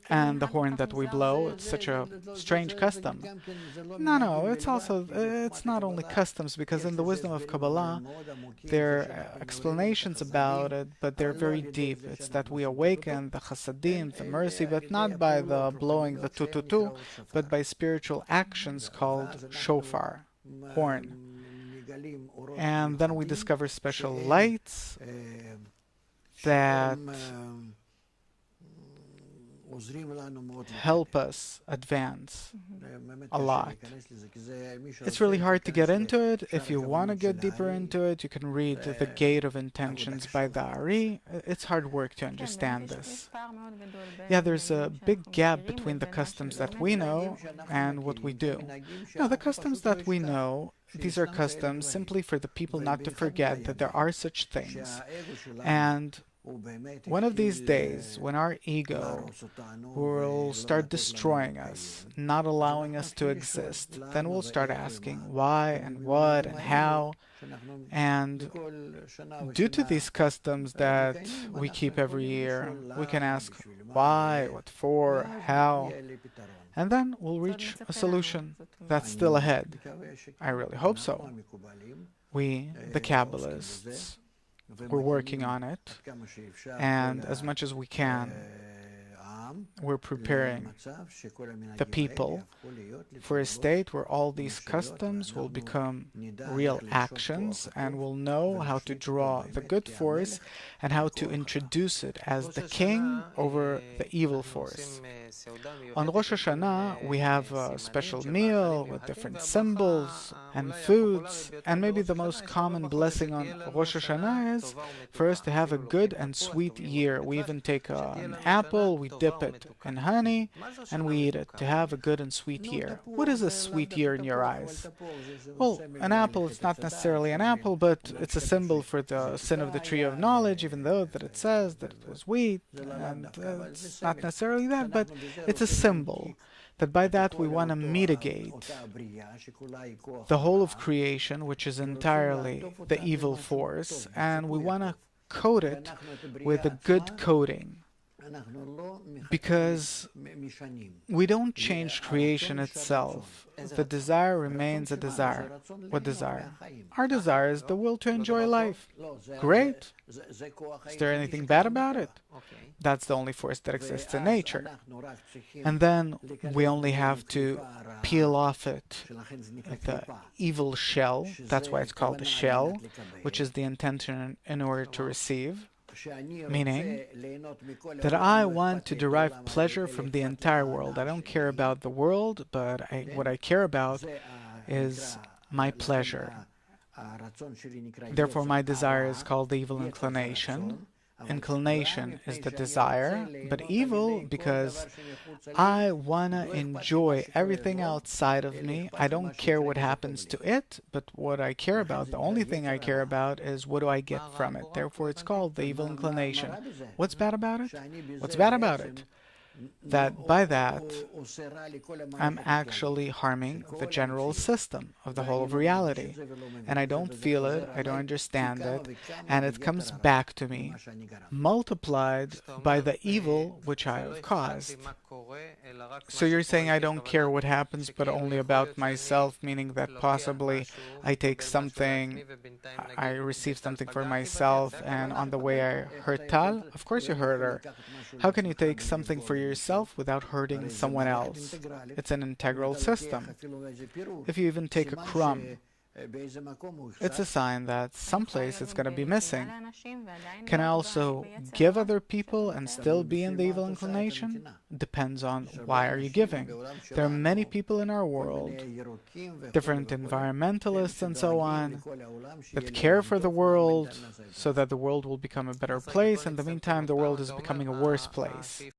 and the horn that we blow. It's such a strange custom. No, it's not only customs, because in the wisdom of Kabbalah, there are explanations about it, but they're very deep. It's that we awaken the chasadim, the mercy, but not by the blowing the tu, but by spiritual actions called shofar, horn. And then we discover special lights that help us advance a lot. It's really hard to get into it. If you want to get deeper into it, you can read The Gate of Intentions by the Ari. It's hard work to understand this. Yeah, there's a big gap between the customs that we know and what we do. Now, the customs that we know, these are customs simply for the people not to forget that there are such things. And one of these days, when our ego will start destroying us, not allowing us to exist, then we'll start asking why and what and how. And due to these customs that we keep every year, we can ask why, what for, how, and then we'll reach a solution that's still ahead. I really hope so. We, the Kabbalists, we're working on it, and as much as we can, we're preparing the people for a state where all these customs will become real actions, and we'll know how to draw the good force and how to introduce it as the king over the evil force. On Rosh Hashanah, we have a special meal with different symbols and foods, and maybe the most common blessing on Rosh Hashanah is for us to have a good and sweet year. We even take an apple, we dip it in honey, and we eat it to have a good and sweet year. What is a sweet year in your eyes? Well, an apple is not necessarily an apple, but it's a symbol for the sin of the tree of knowledge, even though that it says that it was wheat, and it's not necessarily that, but it's a symbol that by that we want to mitigate the whole of creation, which is entirely the evil force, and we want to coat it with a good coating, because we don't change creation itself. The desire remains a desire. What desire? Our desire is the will to enjoy life. Great. Is there anything bad about it? That's the only force that exists in nature. And then we only have to peel off it, the evil shell. That's why it's called a shell, which is the intention in order to receive. Meaning that I want to derive pleasure from the entire world. I don't care about the world, but what I care about is my pleasure. Therefore, my desire is called the evil inclination. Inclination is the desire, but evil because I want to enjoy everything outside of me. I don't care what happens to it, but what I care about, the only thing I care about is what do I get from it. Therefore, it's called the evil inclination. What's bad about it? What's bad about it? That by that, I'm actually harming the general system of the whole of reality. And I don't feel it, I don't understand it, and it comes back to me, multiplied by the evil which I have caused. So you're saying I don't care what happens, but only about myself, meaning that possibly I take something, I receive something for myself, and on the way I hurt Tal? Of course you hurt her. How can you take something for yourself without hurting someone else? It's an integral system. If you even take a crumb, it's a sign that someplace it's going to be missing. Can I also give other people and still be in the evil inclination? Depends on why are you giving. There are many people in our world, different environmentalists and so on, that care for the world so that the world will become a better place. In the meantime, the world is becoming a worse place.